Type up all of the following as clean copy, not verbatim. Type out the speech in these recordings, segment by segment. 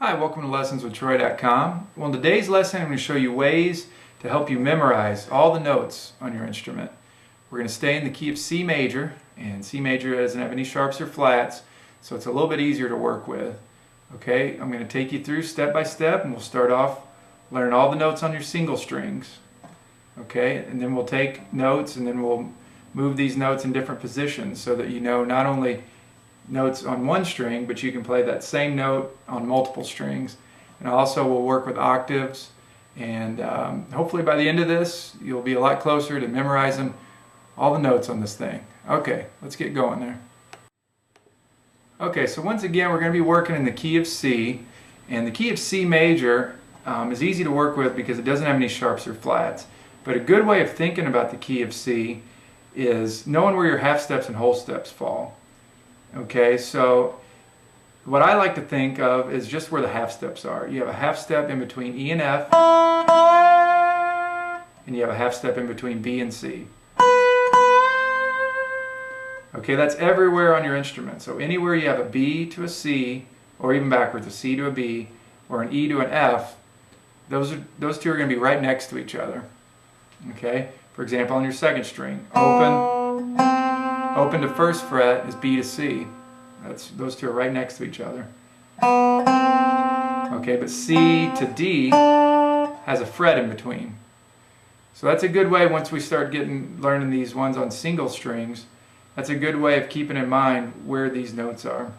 Hi, welcome to lessonswithtroy.com. Well, in today's lesson I'm going to show you ways to help you memorize all the notes on your instrument. We're going to stay in the key of C major, and C major doesn't have any sharps or flats, so it's a little bit easier to work with. Okay, I'm going to take you through step by step, and we'll start off learning all the notes on your single strings. Okay, and then we'll take notes and then we'll move these notes in different positions so that you know not only notes on one string, but you can play that same note on multiple strings. And also we'll work with octaves, and hopefully by the end of this you'll be a lot closer to memorizing all the notes on this thing. Okay, let's get going there. Okay, so once again we're going to be working in the key of C, and the key of C major is easy to work with because it doesn't have any sharps or flats. But a good way of thinking about the key of C is knowing where your half steps and whole steps fall. Okay, so what I like to think of is just where the half steps are. You have a half step in between E and F, and you have a half step in between B and C. Okay, that's everywhere on your instrument. So anywhere you have a B to a C, or even backwards, a C to a B, or an E to an F, those two are going to be right next to each other. Okay, for example, on your second string, open to first fret is B to C. Those two are right next to each other. Okay, but C to D has a fret in between. So that's a good way, once we start learning these ones on single strings, that's a good way of keeping in mind where these notes are.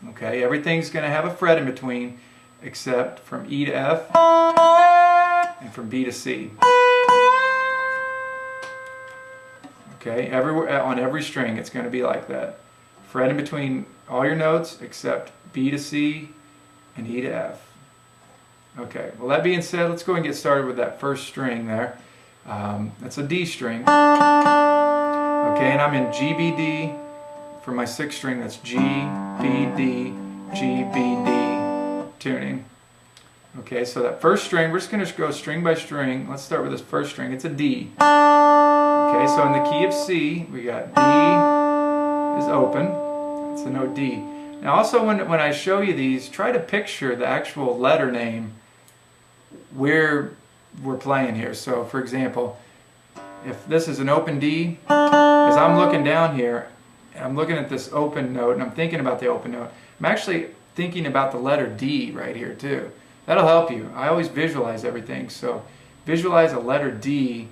Okay, everything's going to have a fret in between except from E to F and from B to C. Okay, everywhere on every string it's going to be like that. Fret in between all your notes except B to C and E to F. Okay, well, that being said, let's go and get started with that first string there. That's a D string. Okay, and I'm in G, B, D for my sixth string. That's G, B, D, G, B, D tuning. Okay, so that first string, we're just going to go string by string. Let's start with this first string. It's a D. Okay, so in the key of C, we got D is open. That's the note D. Now also when I show you these, try to picture the actual letter name where we're playing here. So for example, if this is an open D, as I'm looking down here, and I'm looking at this open note, and I'm thinking about the open note, I'm actually thinking about the letter D right here too. That'll help you. I always visualize everything, so visualize a letter D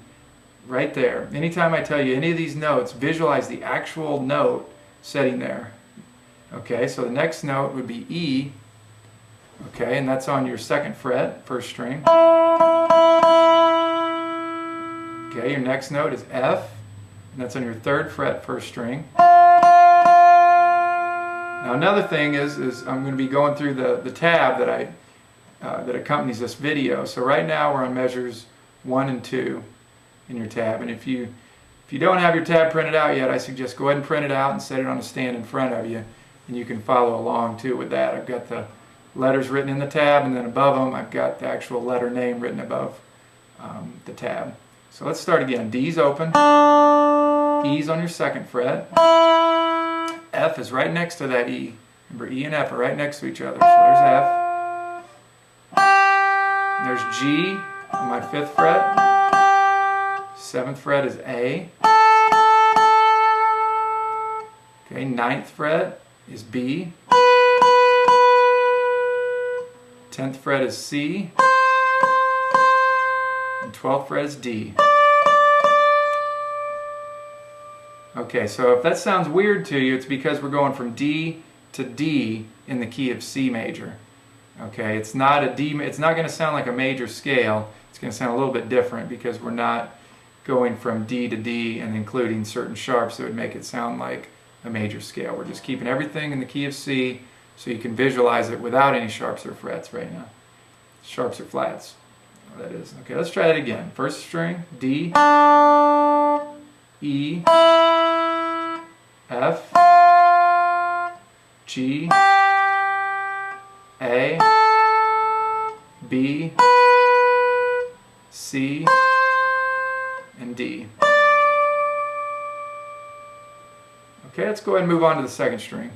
right there. Anytime I tell you any of these notes, visualize the actual note sitting there. Okay, so the next note would be E. Okay, and that's on your second fret, first string. Okay, your next note is F, and that's on your third fret, first string. Now another thing is I'm going to be going through the tab that that accompanies this video. So right now we're on measures 1 and 2 in your tab, and if you don't have your tab printed out yet, I suggest go ahead and print it out and set it on a stand in front of you, and you can follow along too with that. I've got the letters written in the tab, and then above them I've got the actual letter name written above the tab. So let's start again. D's open, E's on your second fret, F is right next to that E. Remember, E and F are right next to each other, so there's F. There's G on my fifth fret. Seventh fret is A. Okay, ninth fret is B. 10th fret is C. And 12th fret is D. Okay, so if that sounds weird to you, it's because we're going from D to D in the key of C major. Okay, it's not a D. It's not going to sound like a major scale. It's going to sound a little bit different because we're not going from D to D and including certain sharps that would make it sound like a major scale. We're just keeping everything in the key of C so you can visualize it without any sharps or frets right now. Sharps or flats, that is. Okay, let's try that again. First string, D, E, F, G, A, B, C, and D. Okay, let's go ahead and move on to the second string.